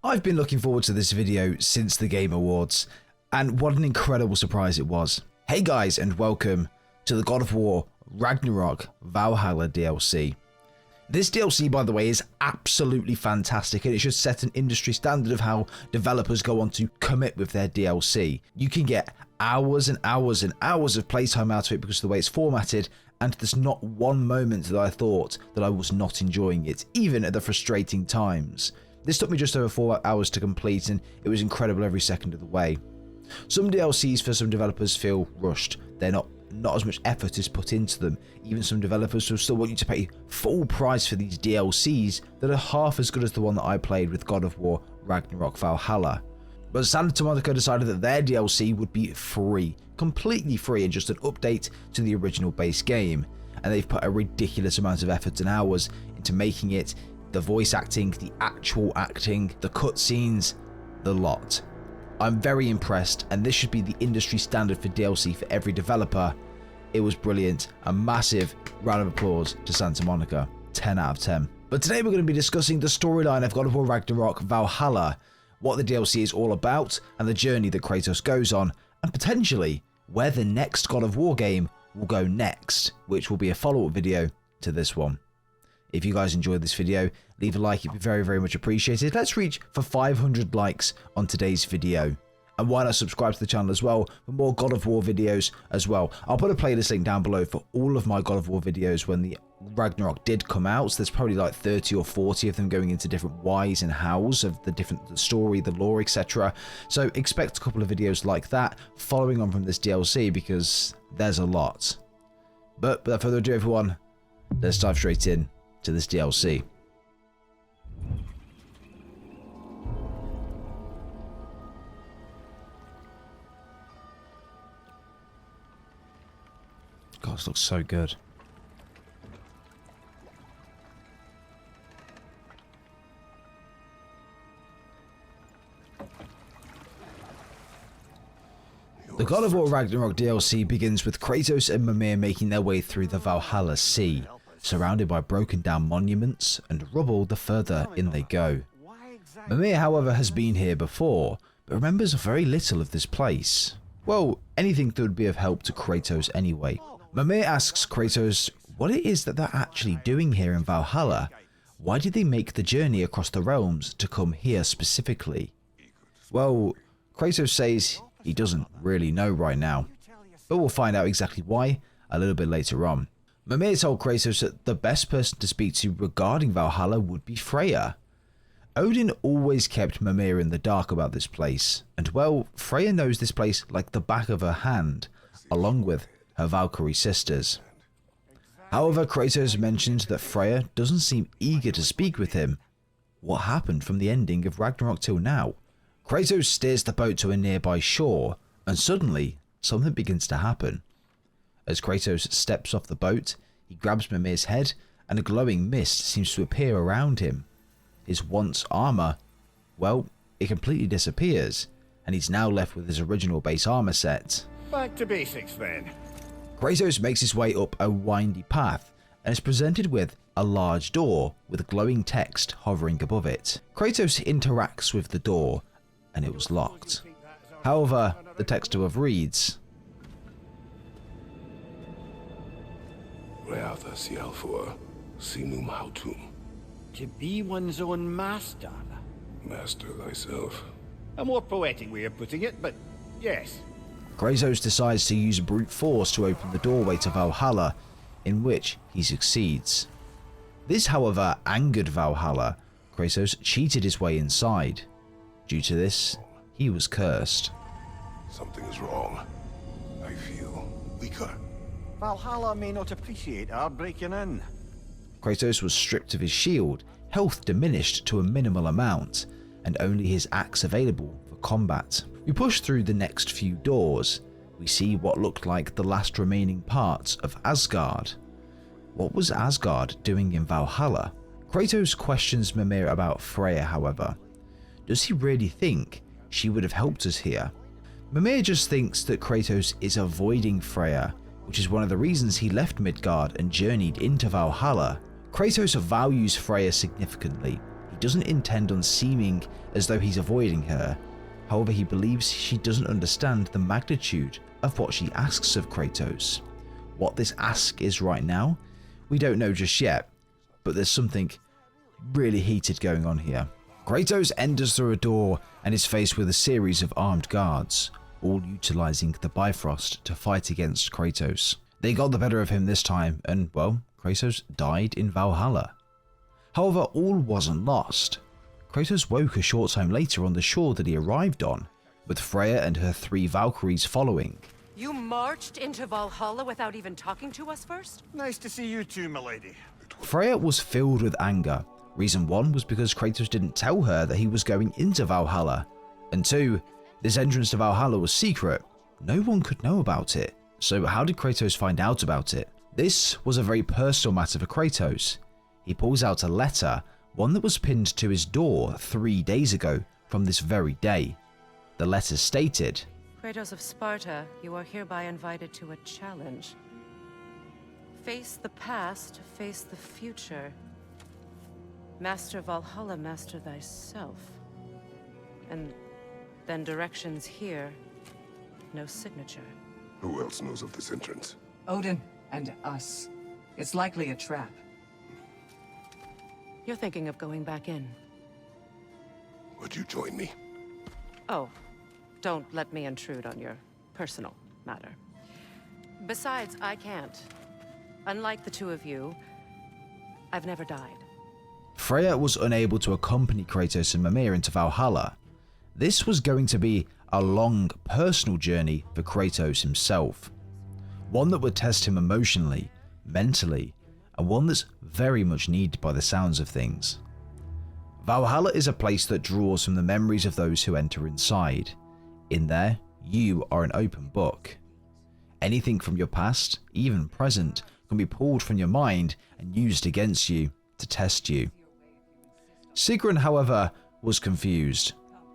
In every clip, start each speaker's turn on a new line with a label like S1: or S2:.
S1: I've been looking forward to this video since the Game Awards, and what an incredible surprise it was. Hey guys, and welcome to the God of War Ragnarok Valhalla DLC. This DLC, by the way, is absolutely fantastic, and it should set an industry standard of how developers go on to commit with their DLC. You can get hours and hours and hours of playtime out of it because of the way it's formatted, and there's not one moment that I thought that I was not enjoying it, even at the frustrating times. This took me just over 4 hours to complete, and it was incredible every second of the way. Some DLCs for some developers feel rushed. They're not as much effort is put into them. Even some developers will still want you to pay full price for these DLCs that are half as good as the one that I played with God of War Ragnarok Valhalla. But Santa Monica decided that their DLC would be free, completely free, and just an update to the original base game. And they've put a ridiculous amount of effort and hours into making it. The voice acting, the actual acting, the cutscenes, the lot. I'm very impressed, and this should be the industry standard for DLC for every developer. It was brilliant. A massive round of applause to Santa Monica. 10 out of 10. But today we're going to be discussing the storyline of God of War Ragnarok Valhalla, what the DLC is all about, and the journey that Kratos goes on, and potentially where the next God of War game will go next, which will be a follow-up video to this one. If you guys enjoyed this video, leave a like, it'd be very, very much appreciated. Let's reach for 500 likes on today's video. And why not subscribe to the channel as well for more God of War videos as well. I'll put a playlist link down below for all of my God of War videos when the Ragnarok did come out. So there's probably like 30 or 40 of them going into different whys and hows of the story, the lore, etc. So expect a couple of videos like that following on from this DLC because there's a lot. But without further ado, everyone, let's dive straight in to this DLC. God, this looks so good. The God of War Ragnarok DLC begins with Kratos and Mimir making their way through the Valhalla Sea, surrounded by broken down monuments and rubble the further in they go. Mimir, however, has been here before, but remembers very little of this place. Well, anything that would be of help to Kratos anyway. Mimir asks Kratos what it is that they're actually doing here in Valhalla. Why did they make the journey across the realms to come here specifically? Well, Kratos says he doesn't really know right now, but we'll find out exactly why a little bit later on. Mimir told Kratos that the best person to speak to regarding Valhalla would be Freya. Odin always kept Mimir in the dark about this place, and well, Freya knows this place like the back of her hand, along with her Valkyrie sisters. However, Kratos mentioned that Freya doesn't seem eager to speak with him. What happened from the ending of Ragnarok till now? Kratos steers the boat to a nearby shore, and suddenly, something begins to happen. As Kratos steps off the boat, he grabs Mimir's head, and a glowing mist seems to appear around him. His once armor, well, it completely disappears, and he's now left with his original base armor set.
S2: Back to basics then.
S1: Kratos makes his way up a windy path, and is presented with a large door with glowing text hovering above it. Kratos interacts with the door, and it was locked. However, the text above reads,
S3: Reatha Sialfor, Sinum Hautum.
S2: To be one's own master.
S3: Master thyself.
S2: A more poetic way of putting it, but yes.
S1: Kratos decides to use brute force to open the doorway to Valhalla, in which he succeeds. This, however, angered Valhalla. Kratos cheated his way inside. Due to this, he was cursed.
S3: Something is wrong. I feel weaker.
S2: Valhalla may not appreciate our breaking in.
S1: Kratos was stripped of his shield, health diminished to a minimal amount, and only his axe available for combat. We push through the next few doors. We see what looked like the last remaining parts of Asgard. What was Asgard doing in Valhalla? Kratos questions Mimir about Freya, however. Does he really think she would have helped us here? Mimir just thinks that Kratos is avoiding Freya, which is one of the reasons he left Midgard and journeyed into Valhalla. Kratos values Freya significantly. He doesn't intend on seeming as though he's avoiding her. However, he believes she doesn't understand the magnitude of what she asks of Kratos. What this ask is right now, we don't know just yet, but there's something really heated going on here. Kratos enters through a door and is faced with a series of armed guards, all utilizing the Bifrost to fight against Kratos. They got the better of him this time and, well, Kratos died in Valhalla. However, all wasn't lost. Kratos woke a short time later on the shore that he arrived on, with Freya and her 3 Valkyries following.
S4: You marched into Valhalla without even talking to us first?
S2: Nice to see you too, milady.
S1: Freya was filled with anger. Reason 1 was because Kratos didn't tell her that he was going into Valhalla. And 2, this entrance to Valhalla was secret. No one could know about it. So how did Kratos find out about it? This was a very personal matter for Kratos. He pulls out a letter, one that was pinned to his door 3 days ago from this very day. The letter stated,
S4: Kratos of Sparta, you are hereby invited to a challenge. Face the past, face the future. Master Valhalla, master thyself. And then directions here, no signature.
S3: Who else knows of this entrance?
S5: Odin and us. It's likely a trap.
S4: You're thinking of going back in.
S3: Would you join me?
S4: Oh, don't let me intrude on your personal matter. Besides, I can't. Unlike the 2 of you, I've never died.
S1: Freya was unable to accompany Kratos and Mimir into Valhalla. This was going to be a long personal journey for Kratos himself. One that would test him emotionally, mentally, and one that's very much needed by the sounds of things. Valhalla is a place that draws from the memories of those who enter inside. In there, you are an open book. Anything from your past, even present, can be pulled from your mind and used against you to test you. Sigrun, however, was confused.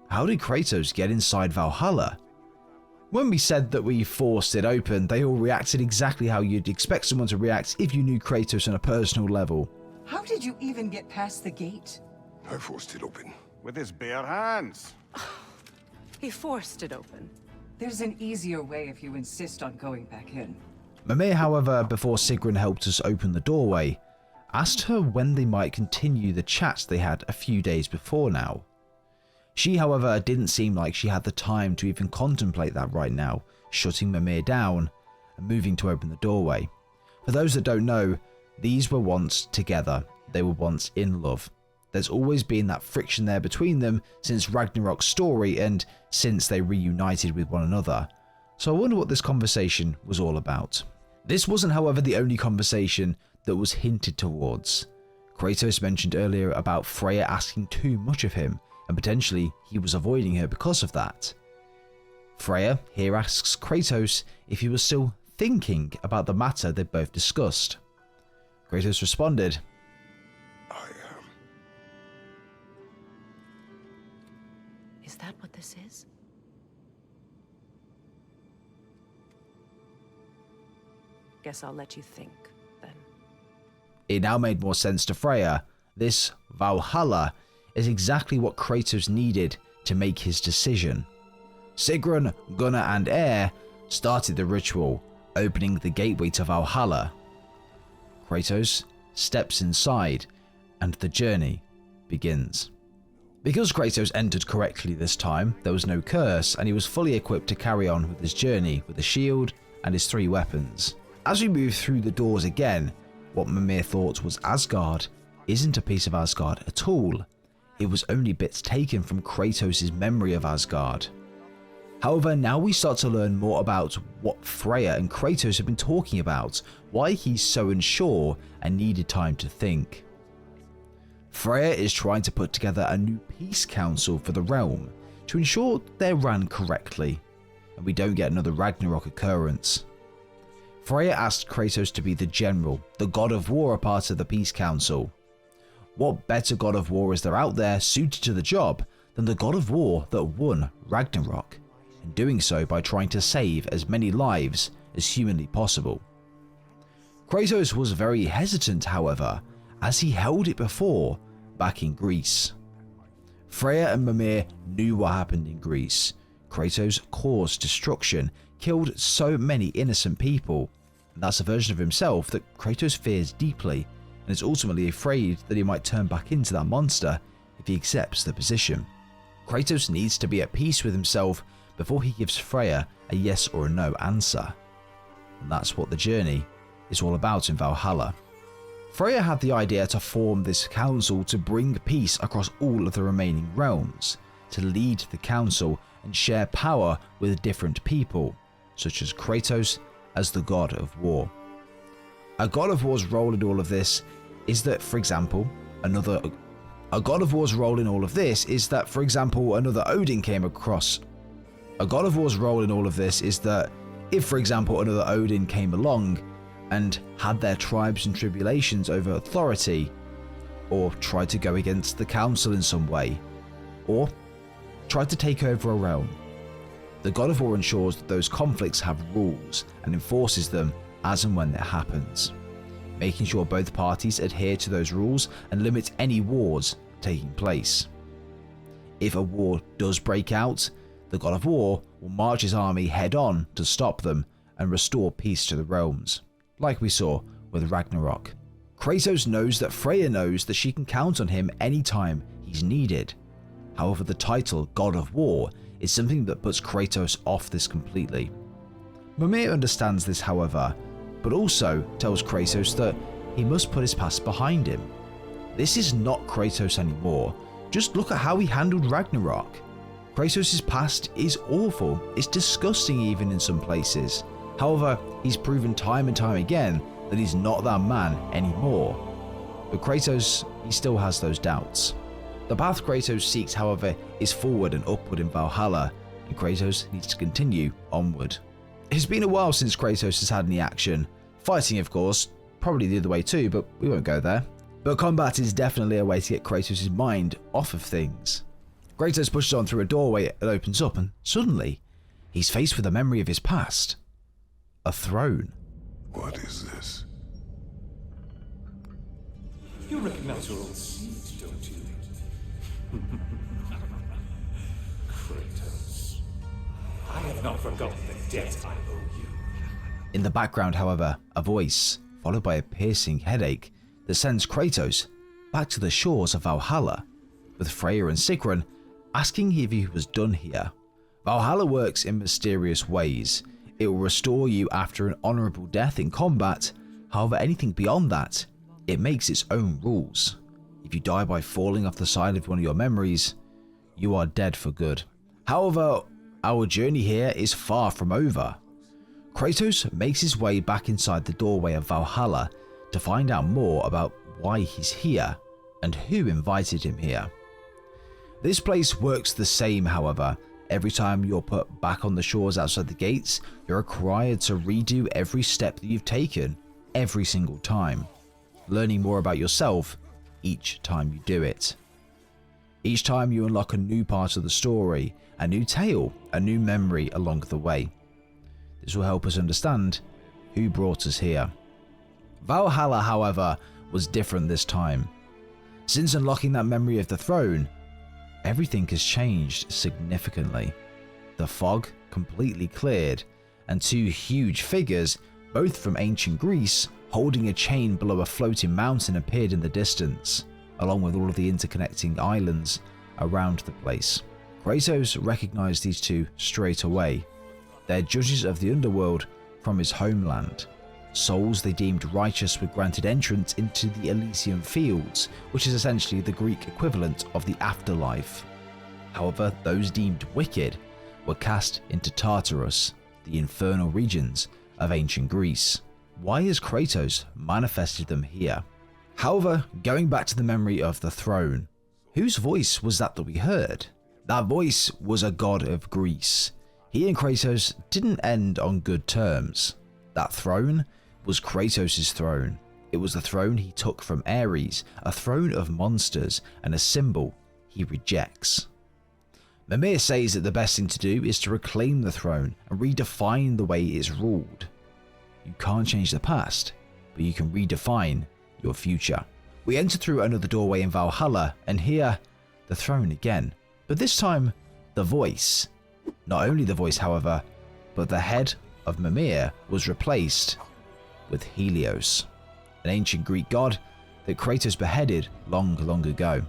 S1: How did Kratos get inside Valhalla? When we said that we forced it open, they all reacted exactly how you'd expect someone to react if you knew Kratos on a personal level.
S5: How did you even get past the gate?
S3: I forced it open.
S2: With his bare hands.
S4: He forced it open.
S5: There's an easier way if you insist on going back in.
S1: Mimir, however, before Sigrun helped us open the doorway, asked her when they might continue the chat they had a few days before now. She, however, didn't seem like she had the time to even contemplate that right now, shutting Mimir down and moving to open the doorway. For those that don't know, these were once together. They were once in love. There's always been that friction there between them since Ragnarok's story and since they reunited with one another. So I wonder what this conversation was all about. This wasn't, however, the only conversation that was hinted towards. Kratos mentioned earlier about Freya asking too much of him, and potentially he was avoiding her because of that. Freya here asks Kratos if he was still thinking about the matter they both discussed. Kratos responded,
S3: I am.
S4: Is that what this is? Guess I'll let you think, then.
S1: It now made more sense to Freya. This Valhalla is exactly what Kratos needed to make his decision. Sigrun, Gunnar and Air started the ritual, opening the gateway to Valhalla. Kratos steps inside and the journey begins. Because Kratos entered correctly this time, there was no curse and he was fully equipped to carry on with his journey with a shield and his 3 weapons. As we move through the doors again, what Mimir thought was Asgard isn't a piece of Asgard at all. It was only bits taken from Kratos' memory of Asgard. However, now we start to learn more about what Freya and Kratos have been talking about, why he's so unsure and needed time to think. Freya is trying to put together a new peace council for the realm to ensure they're run correctly, and we don't get another Ragnarok occurrence. Freya asked Kratos to be the general, the god of war, a part of the peace council. What better god of war is there out there suited to the job than the god of war that won Ragnarok, and doing so by trying to save as many lives as humanly possible. Kratos was very hesitant, however, as he held it before, back in Greece. Freya and Mimir knew what happened in Greece. Kratos caused destruction, killed so many innocent people, and that's a version of himself that Kratos fears deeply and is ultimately afraid that he might turn back into that monster if he accepts the position. Kratos needs to be at peace with himself before he gives Freya a yes or a no answer. And that's what the journey is all about in Valhalla. Freya had the idea to form this council to bring peace across all of the remaining realms, to lead the council and share power with different people, such as Kratos as the god of war. A god of war's role in all of this is that, for example, another Odin came across. A god of war's role in all of this is that if, for example, another Odin came along and had their tribes and tribulations over authority, or tried to go against the council in some way, or tried to take over a realm, the god of war ensures that those conflicts have rules and enforces them as and when it happens, making sure both parties adhere to those rules and limit any wars taking place. If a war does break out, the god of war will march his army head on to stop them and restore peace to the realms, like we saw with Ragnarok. Kratos knows that Freya knows that she can count on him anytime he's needed. However, the title God of War is something that puts Kratos off this completely. Mimir understands this, however, but also tells Kratos that he must put his past behind him. This is not Kratos anymore. Just look at how he handled Ragnarok. Kratos' past is awful, it's disgusting even in some places. However, he's proven time and time again that he's not that man anymore. But Kratos, he still has those doubts. The path Kratos seeks, however, is forward and upward in Valhalla, and Kratos needs to continue onward. It's been a while since Kratos has had any action. Fighting, of course, probably the other way too, but we won't go there. But combat is definitely a way to get Kratos' mind off of things. Kratos pushes on through a doorway that opens up, and suddenly, he's faced with a memory of his past. A throne.
S3: What is this?
S6: You recognize your old seat, don't you? Kratos. I have not forgotten the debt I owe you.
S1: In the background, however, a voice, followed by a piercing headache, that sends Kratos back to the shores of Valhalla, with Freya and Sigrun asking if he was done here. Valhalla works in mysterious ways. It will restore you after an honourable death in combat. However, anything beyond that, it makes its own rules. If you die by falling off the side of one of your memories, you are dead for good. However, our journey here is far from over. Kratos makes his way back inside the doorway of Valhalla to find out more about why he's here and who invited him here. This place works the same, however. Every time you're put back on the shores outside the gates, you're required to redo every step that you've taken, every single time, learning more about yourself each time you do it. Each time you unlock a new part of the story, a new tale, a new memory along the way. This will help us understand who brought us here. Valhalla, however, was different this time. Since unlocking that memory of the throne, everything has changed significantly. The fog completely cleared, and two huge figures, both from ancient Greece, holding a chain below a floating mountain appeared in the distance, along with all of the interconnecting islands around the place. Kratos recognized these two straight away. They're judges of the underworld from his homeland. Souls they deemed righteous were granted entrance into the Elysian Fields, which is essentially the Greek equivalent of the afterlife. However, those deemed wicked were cast into Tartarus, the infernal regions of ancient Greece. Why has Kratos manifested them here? However, going back to the memory of the throne, whose voice was that we heard? That voice was a god of Greece. He and Kratos didn't end on good terms. That throne was Kratos' throne. It was the throne he took from Ares, a throne of monsters and a symbol he rejects. Mimir says that the best thing to do is to reclaim the throne and redefine the way it's ruled. You can't change the past, but you can redefine your future. We enter through another doorway in Valhalla and hear the throne again, but this time the voice. Not only the voice, however, but the head of Mimir was replaced with Helios, an ancient Greek god that Kratos beheaded long, long ago.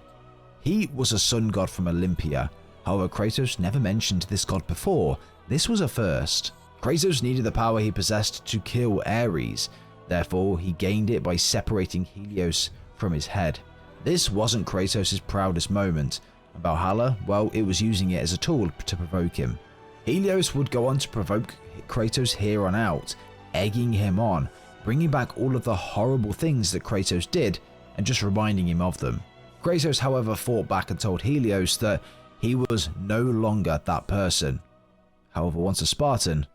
S1: He was a sun god from Olympia, however Kratos never mentioned this god before. This was a first. Kratos needed the power he possessed to kill Ares, therefore he gained it by separating Helios from his head. This wasn't Kratos' proudest moment, and Valhalla, well, it was using it as a tool to provoke him. Helios would go on to provoke Kratos here on out, egging him on, bringing back all of the horrible things that Kratos did and just reminding him of them. Kratos, however, fought back and told Helios that he was no longer that person. However, once a Spartan,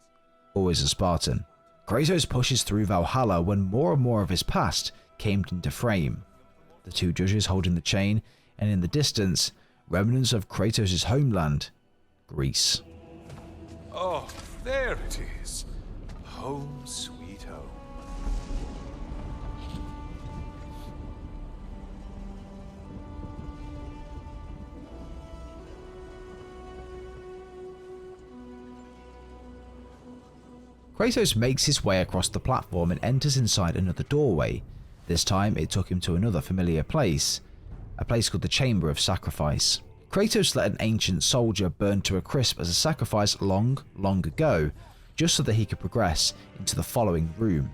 S1: always a Spartan. Kratos pushes through Valhalla when more and more of his past came into frame. The two judges holding the chain, and in the distance, remnants of Kratos' homeland, Greece.
S3: Oh, there it is. Home sweet home.
S1: Kratos makes his way across the platform and enters inside another doorway. This time it took him to another familiar place, a place called the Chamber of Sacrifice. Kratos let an ancient soldier burn to a crisp as a sacrifice long, long ago, just so that he could progress into the following room.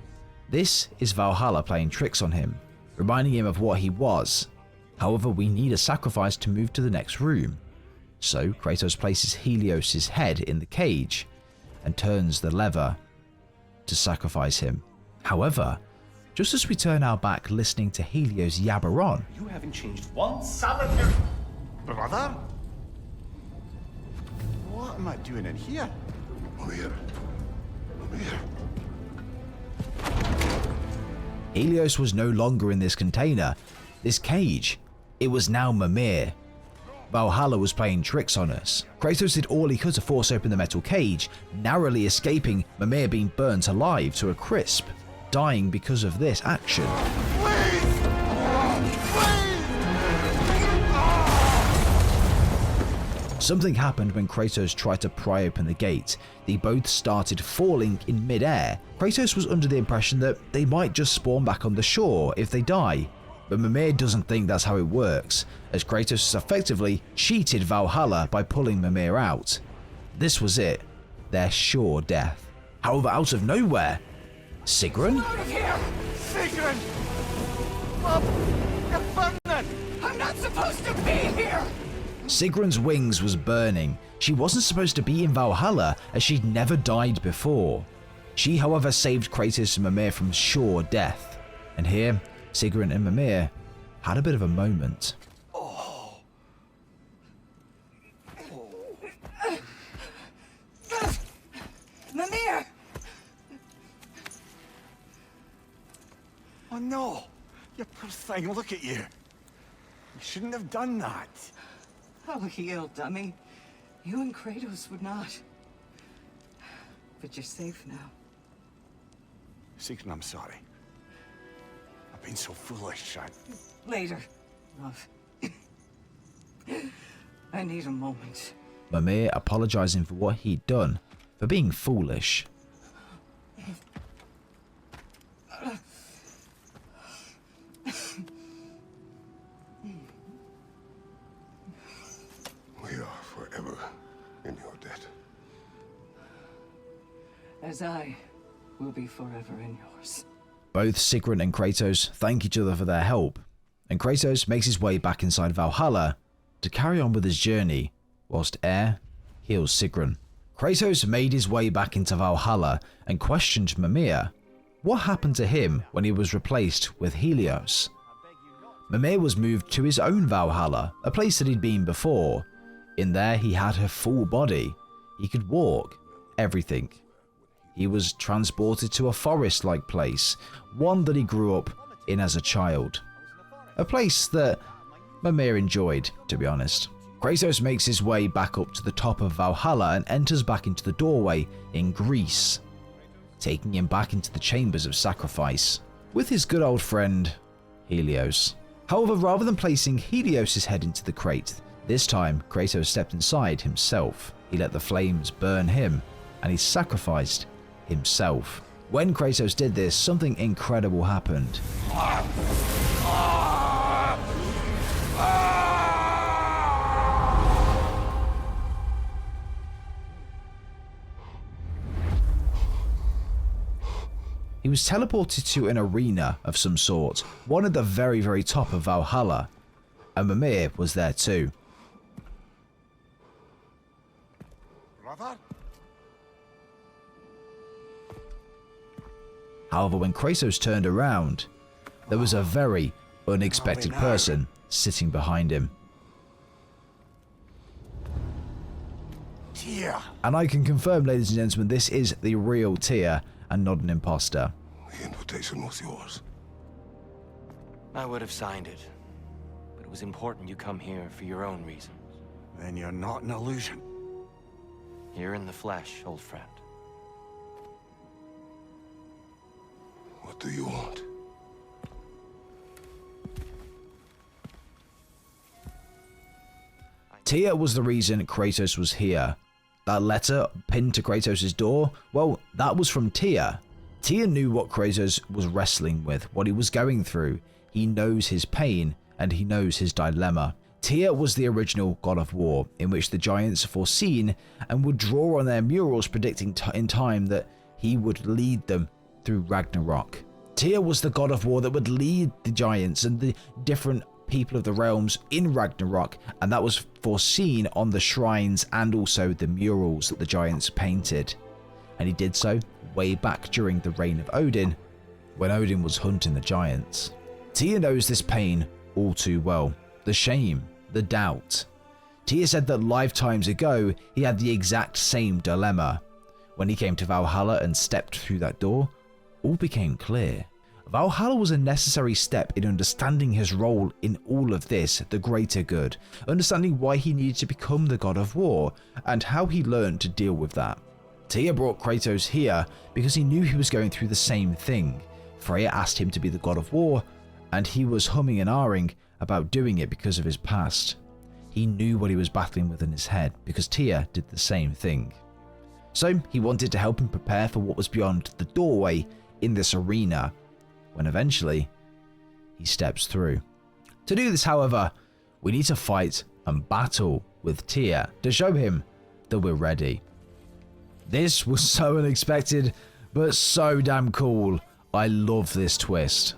S1: This is Valhalla playing tricks on him, reminding him of what he was. However, we need a sacrifice to move to the next room. So Kratos places Helios' head in the cage and turns the lever to sacrifice him. However, just as we turn our back listening to Helios yabber on,
S6: You haven't changed one solitary...
S2: Brother? What am I doing in here?
S3: Mimir. Mimir.
S1: Helios was no longer in this container, this cage. It was now Mimir. Valhalla was playing tricks on us. Kratos did all he could to force open the metal cage, narrowly escaping Mimir being burnt alive to a crisp, dying because of this action. Something happened when Kratos tried to pry open the gate. They both started falling in mid-air. Kratos was under the impression that they might just spawn back on the shore if they die. But Mimir doesn't think that's how it works, as Kratos effectively cheated Valhalla by pulling Mimir out. This was it, their sure death. However, out of nowhere, Sigrun?
S5: Out of here!
S2: Sigrun! Mom, you're burning!
S5: I'm not supposed to be here!
S1: Sigrun's wings was burning. She wasn't supposed to be in Valhalla, as she'd never died before. She, however, saved Kratos and Mimir from sure death. And here, Sigrun and Mimir had a bit of a moment.
S5: Mimir!
S2: Oh no! You poor thing, look at you. You shouldn't have done that.
S5: Oh, heal, dummy. You and Kratos would not. But you're safe now.
S2: Sigrun, I'm sorry. I've been so foolish, son.
S5: Later, love. I need a moment.
S1: Mimir apologizing for what he'd done, for being foolish.
S3: We are forever in your debt.
S5: As I will be forever in yours.
S1: Both Sigrun and Kratos thank each other for their help, and Kratos makes his way back inside Valhalla to carry on with his journey, whilst Air heals Sigrun. Kratos made his way back into Valhalla and questioned Mimir. What happened to him when he was replaced with Helios? Mimir was moved to his own Valhalla, a place that he'd been before. In there he had a full body. He could walk, everything. He was transported to a forest-like place, one that he grew up in as a child. A place that Mimir enjoyed, to be honest. Kratos makes his way back up to the top of Valhalla and enters back into the doorway in Greece, taking him back into the chambers of sacrifice with his good old friend, Helios. However, rather than placing Helios' head into the crate, this time Kratos stepped inside himself. He let the flames burn him, and he sacrificed himself. When Kratos did this, something incredible happened. He was teleported to an arena of some sort, one at the very, very top of Valhalla, and Mimir was there too.
S2: Brother?
S1: However, when Kratos turned around, there was a very unexpected person sitting behind him.
S2: Tyr.
S1: And I can confirm, ladies and gentlemen, this is the real Tyr and not an imposter.
S3: The invitation was yours.
S7: I would have signed it, but it was important you come here for your own reasons.
S2: Then you're not an illusion.
S7: Here in the flesh, old friend.
S3: What do you want?
S1: Tyr was the reason Kratos was here. That letter pinned to Kratos' door, well, that was from Tyr. Tyr knew what Kratos was wrestling with, what he was going through. He knows his pain, and he knows his dilemma. Tyr was the original god of war, in which the giants foreseen and would draw on their murals predicting in time that he would lead them through Ragnarok. Tyr was the god of war that would lead the giants and the different people of the realms in Ragnarok, and that was foreseen on the shrines and also the murals that the giants painted. And he did so way back during the reign of Odin, when Odin was hunting the giants. Tyr knows this pain all too well, the shame, the doubt. Tyr said that lifetimes ago he had the exact same dilemma. When he came to Valhalla and stepped through that door, all became clear. Valhalla was a necessary step in understanding his role in all of this, the greater good, understanding why he needed to become the god of war, and how he learned to deal with that. Tyr brought Kratos here because he knew he was going through the same thing. Freya asked him to be the god of war, and he was humming and ahhing about doing it because of his past. He knew what he was battling with in his head because Tyr did the same thing. So he wanted to help him prepare for what was beyond the doorway in this arena, when eventually he steps through. To do this, however, we need to fight and battle with Tyr to show him that we're ready. This was so unexpected, but so damn cool. I love this twist.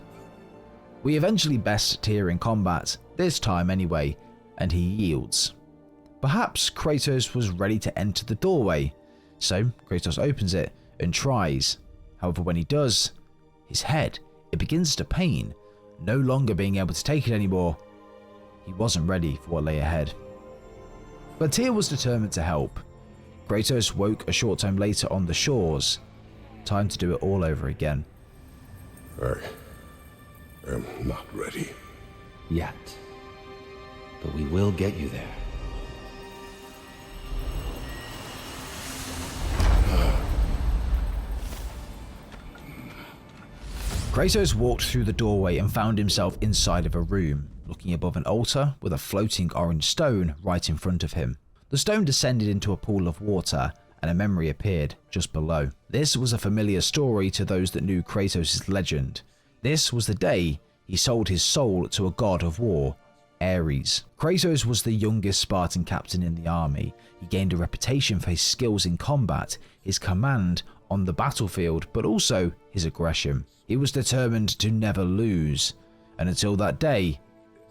S1: We eventually best Tyr in combat, this time anyway, and he yields. Perhaps Kratos was ready to enter the doorway, so Kratos opens it and tries. However, when he does, his head, it begins to pain, no longer being able to take it anymore. He wasn't ready for what lay ahead. But Tyr was determined to help. Kratos woke a short time later on the shores. Time to do it all over again.
S3: I am not ready.
S6: Yet. But we will get you there.
S1: Kratos walked through the doorway and found himself inside of a room, looking above an altar with a floating orange stone right in front of him. The stone descended into a pool of water, and a memory appeared just below. This was a familiar story to those that knew Kratos' legend. This was the day he sold his soul to a god of war, Ares. Kratos was the youngest Spartan captain in the army. He gained a reputation for his skills in combat, his command on the battlefield, but also his aggression. He was determined to never lose, and until that day,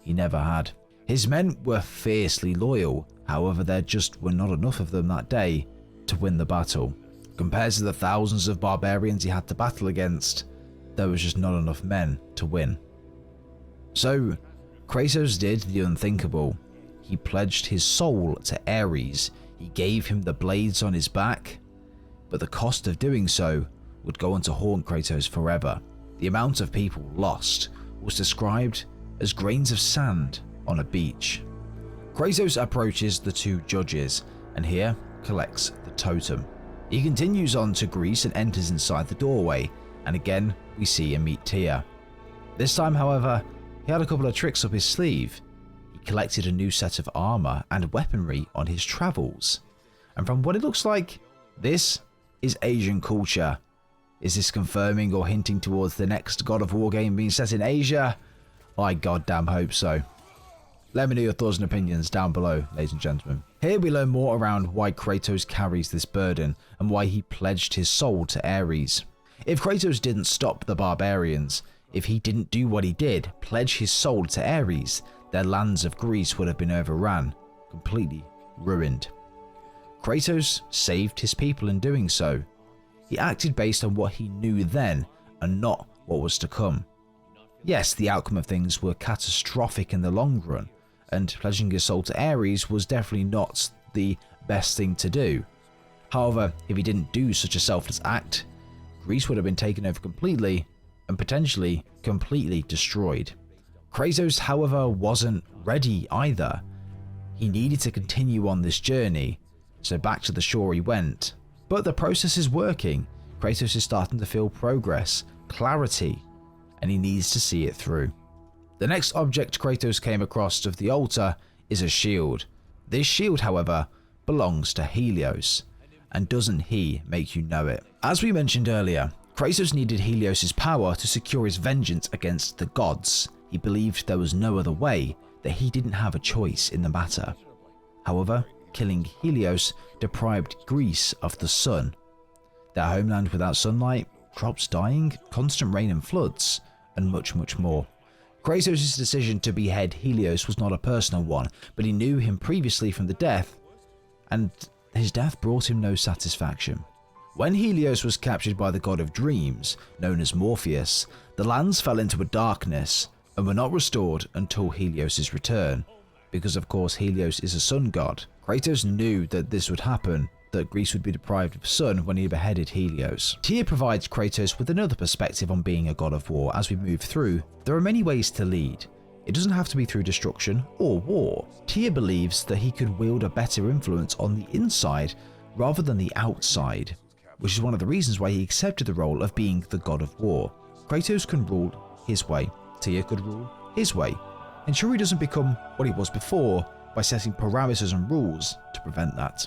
S1: he never had. His men were fiercely loyal, however there just were not enough of them that day to win the battle. Compared to the thousands of barbarians he had to battle against, there was just not enough men to win. So, Kratos did the unthinkable. He pledged his soul to Ares. He gave him the blades on his back, but the cost of doing so would go on to haunt Kratos forever. The amount of people lost was described as grains of sand on a beach. Kratos approaches the two judges and here collects the totem. He continues on to Greece and enters inside the doorway, and again we see and meet Tyr. This time, however, he had a couple of tricks up his sleeve. He collected a new set of armor and weaponry on his travels. And from what it looks like, this is Asian culture. Is this confirming or hinting towards the next God of War game being set in Asia? I goddamn hope so. Let me know your thoughts and opinions down below, ladies and gentlemen. Here we learn more around why Kratos carries this burden and why he pledged his soul to Ares. If Kratos didn't stop the barbarians, if he didn't do what he did, pledge his soul to Ares, their lands of Greece would have been overrun, completely ruined. Kratos saved his people in doing so. He acted based on what he knew then and not what was to come. Yes, the outcome of things were catastrophic in the long run, and pledging his soul to Ares was definitely not the best thing to do. However, if he didn't do such a selfless act, Greece would have been taken over completely and potentially completely destroyed. Kratos, however, wasn't ready either. He needed to continue on this journey, so back to the shore he went. But the process is working. Kratos is starting to feel progress, clarity, and he needs to see it through. The next object Kratos came across of the altar is a shield. This shield, however, belongs to Helios, and doesn't he make you know it? As we mentioned earlier, Kratos needed Helios' power to secure his vengeance against the gods. He believed there was no other way, that he didn't have a choice in the matter. However, killing Helios deprived Greece of the sun. Their homeland without sunlight, crops dying, constant rain and floods, and much, much more. Kratos' decision to behead Helios was not a personal one, but he knew him previously from the death, and his death brought him no satisfaction. When Helios was captured by the god of dreams, known as Morpheus, the lands fell into a darkness and were not restored until Helios' return. Because of course Helios is a sun god, Kratos knew that this would happen, that Greece would be deprived of sun when he beheaded Helios. Tyr provides Kratos with another perspective on being a god of war. As we move through, there are many ways to lead. It doesn't have to be through destruction or war. Tyr believes that he could wield a better influence on the inside rather than the outside, which is one of the reasons why he accepted the role of being the god of war. Kratos can rule his way, Tyr could rule his way, ensure he doesn't become what he was before by setting parameters and rules to prevent that.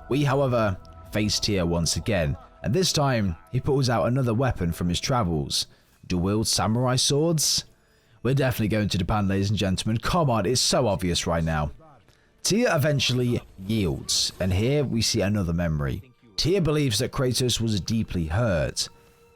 S1: We, however, face Tyr once again, and this time he pulls out another weapon from his travels. Dual-wield samurai swords? We're definitely going to Japan, ladies and gentlemen. Come on, it's so obvious right now. Tyr eventually yields, and here we see another memory. Tyr believes that Kratos was deeply hurt.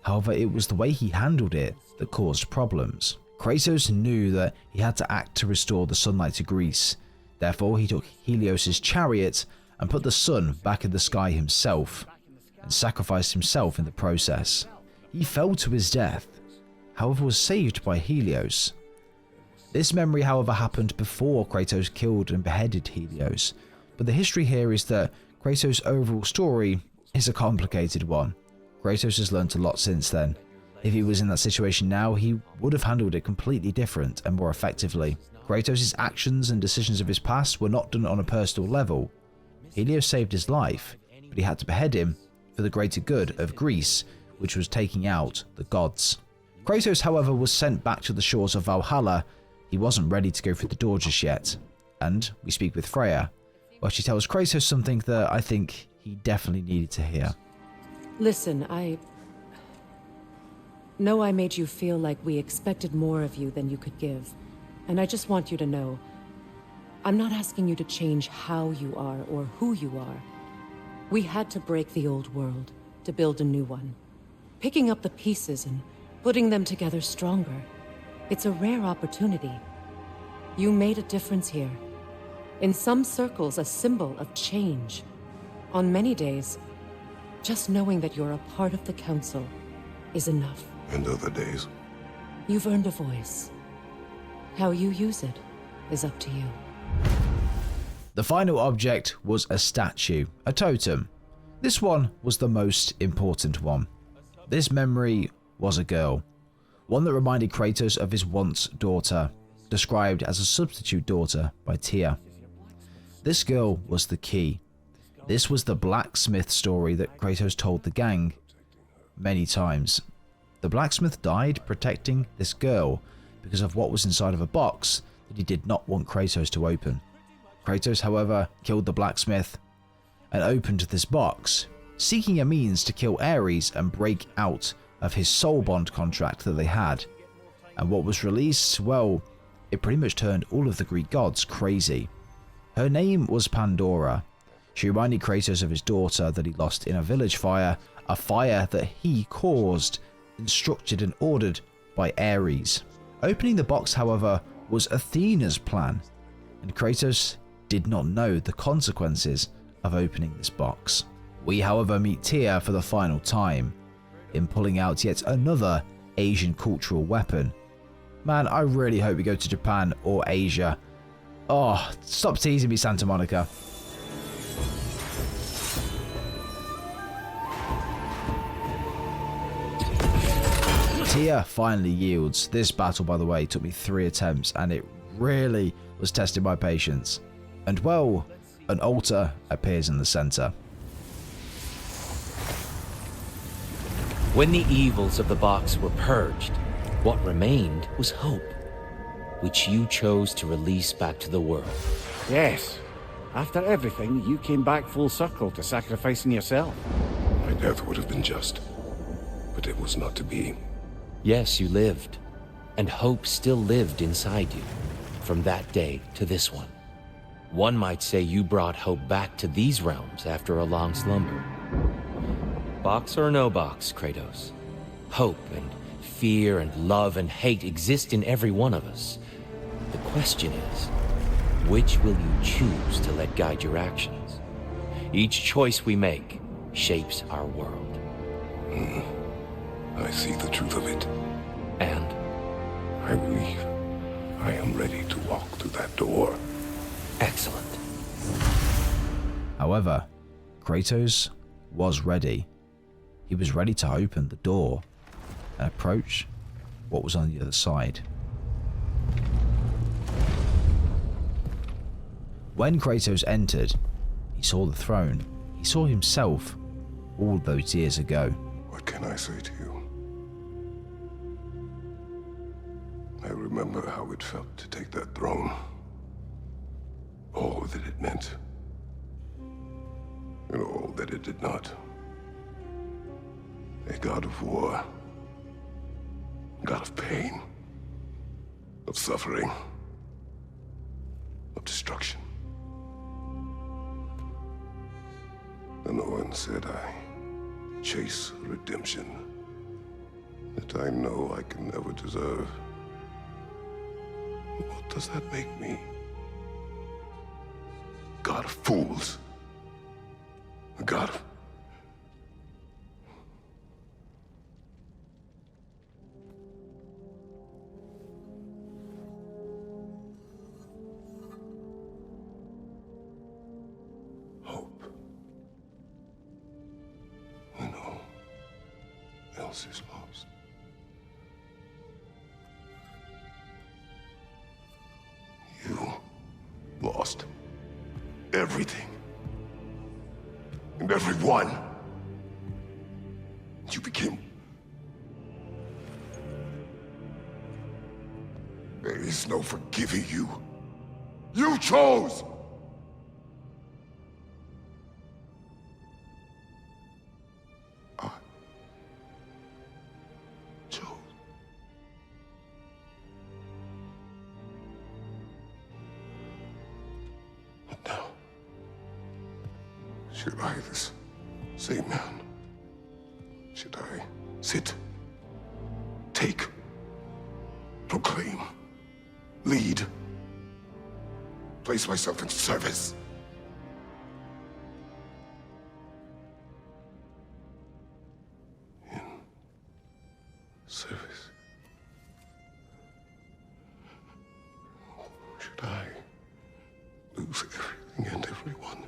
S1: However, it was the way he handled it that caused problems. Kratos knew that he had to act to restore the sunlight to Greece. Therefore, he took Helios' chariot and put the sun back in the sky himself, and sacrificed himself in the process. He fell to his death, however was saved by Helios. This memory, however, happened before Kratos killed and beheaded Helios, but the history here is that Kratos' overall story is a complicated one. Kratos has learned a lot since then. If he was in that situation now, he would have handled it completely different and more effectively. Kratos' actions and decisions of his past were not done on a personal level. Helios saved his life, but he had to behead him for the greater good of Greece, which was taking out the gods. Kratos, however, was sent back to the shores of Valhalla. He wasn't ready to go through the door just yet, and we speak with Freya, where she tells Kratos something that I think he definitely needed to hear.
S4: Listen, I know I made you feel like we expected more of you than you could give, and I just want you to know, I'm not asking you to change how you are or who you are. We had to break the old world to build a new one. Picking up the pieces and putting them together stronger. It's a rare opportunity. You made a difference here. In some circles, a symbol of change. On many days, just knowing that you're a part of the Council is enough.
S3: And other days?
S4: You've earned a voice. How you use it is up to you.
S1: The final object was a statue, a totem. This one was the most important one. This memory was a girl, one that reminded Kratos of his once daughter, described as a substitute daughter by Tyr. This girl was the key. This was the blacksmith story that Kratos told the gang many times. The blacksmith died protecting this girl, because of what was inside of a box that he did not want Kratos to open. Kratos, however, killed the blacksmith and opened this box, seeking a means to kill Ares and break out of his soul bond contract that they had. And what was released, well, it pretty much turned all of the Greek gods crazy. Her name was Pandora. She reminded Kratos of his daughter that he lost in a village fire, a fire that he caused, instructed and ordered by Ares. Opening the box, however, was Athena's plan, and Kratos did not know the consequences of opening this box. We, however, meet Tyr for the final time, in pulling out yet another Asian cultural weapon. Man, I really hope we go to Japan or Asia. Oh, stop teasing me, Santa Monica. Tyr finally yields. This battle, by the way, took me 3 attempts, and it really was testing my patience. And well, an altar appears in the center.
S7: When the evils of the box were purged, what remained was hope, which you chose to release back to the world.
S8: Yes. After everything, you came back full circle to sacrificing yourself.
S3: My death would have been just, but it was not to be.
S7: Yes, you lived, and hope still lived inside you, from that day to this one. One might say you brought hope back to these realms after a long slumber. Box or no box, Kratos, hope and fear and love and hate exist in every one of us. The question is, which will you choose to let guide your actions? Each choice we make shapes our world.
S3: I see the truth of it.
S7: And
S3: I believe I am ready to walk through that door.
S7: excellent.
S1: However, Kratos was ready. He was ready to open the door and approach what was on the other side. When Kratos entered, he saw the throne. He saw himself all those years ago.
S3: What can I say to you? I remember how it felt to take that throne. All that it meant. And all that it did not. A god of war. A god of pain. Of suffering. Of destruction. And the one said I chase redemption that I know I can never deserve. What does that make me? God of fools. A god of... hope. When all else is lost. You lost everything. And everyone. You became... There is no forgiving you. You chose! I chose. But now, should I, this same man, should I sit, take, proclaim, lead, place myself in service? In service? Should I lose everything and everyone?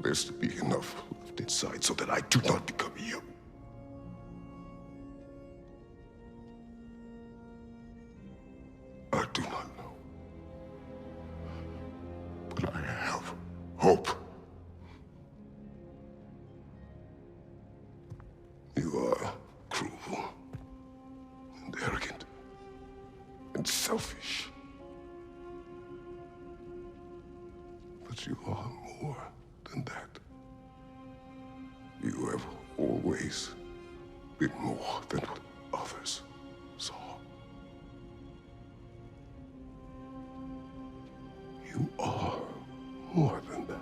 S3: There's to be enough left inside so that I do not become you. I do not know. But I have hope. You are cruel and arrogant. always been more than what others saw. You are more than that.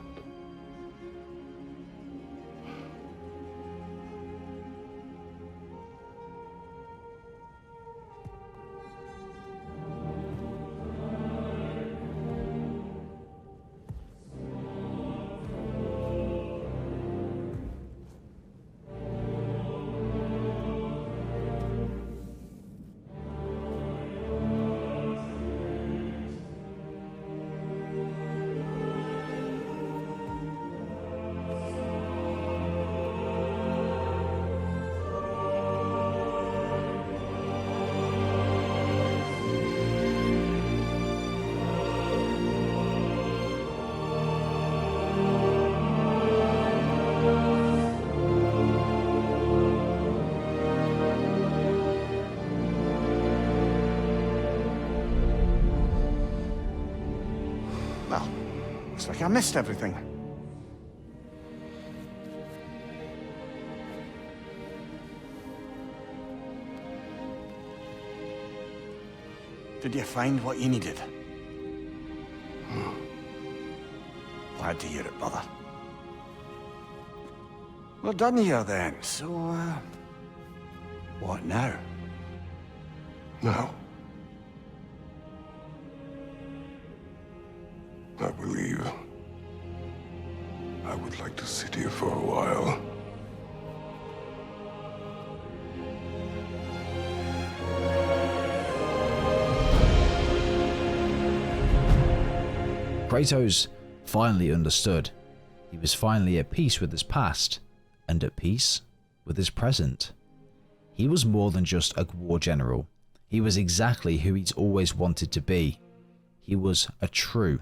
S2: Well, looks like I missed everything. Did you find what you needed? Glad to hear it, brother. We're done here then, so, what now?
S3: Now, I believe I would like to sit here for a while.
S1: Kratos finally understood. He was finally at peace with his past, and at peace with his present. He was more than just a war general. He was exactly who he's always wanted to be. He was a true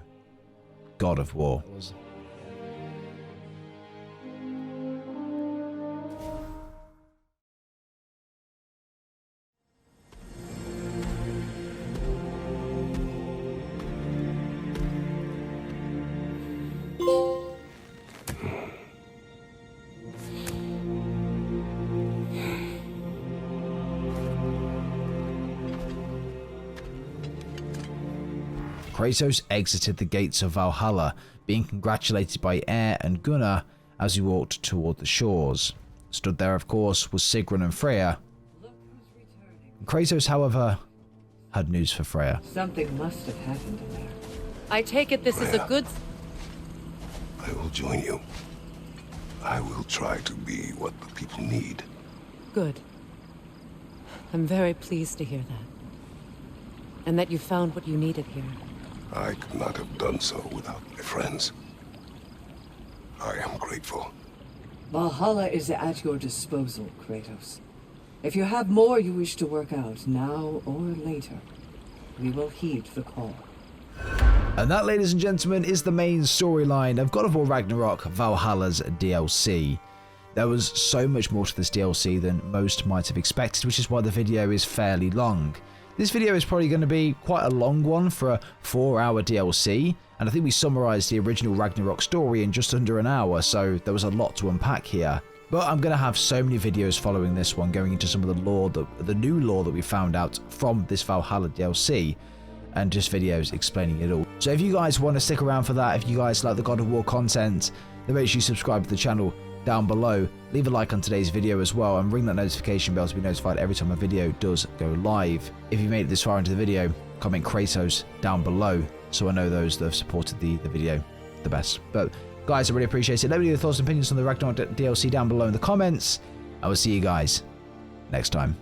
S1: God of War. Kratos exited the gates of Valhalla, being congratulated by Air and Gunnar as he walked toward the shores. Stood there, of course, was Sigrun and Freya. Kratos, however, had news for Freya.
S5: Something must have happened in there.
S4: I take it this is a good...
S3: I will join you. I will try to be what the people need.
S4: Good. I'm very pleased to hear that. And that you found what you needed here.
S3: I could not have done so without my friends. I am grateful.
S5: Valhalla is at your disposal, Kratos. If you have more you wish to work out, now or later, we will heed the call.
S1: And that, ladies and gentlemen, is the main storyline of God of War Ragnarok Valhalla's DLC. There was so much more to this DLC than most might have expected, which is why the video is fairly long. This video is probably going to be quite a long one for a 4-hour DLC, and I think we summarised the original Ragnarok story in just under an hour, so there was a lot to unpack here. But I'm going to have so many videos following this one, going into some of the lore, the new lore that we found out from this Valhalla DLC, and just videos explaining it all. So if you guys want to stick around for that, if you guys like the God of War content, then make sure you subscribe to the channel down below. Leave a like on today's video as well, and ring that notification bell to be notified every time a video does go live. If you made it this far into the video, comment Kratos down below so I know those that have supported the video the best. But guys, I really appreciate it. Let me know your thoughts and opinions on the Ragnarok DLC down below in the comments. I will see you guys next time.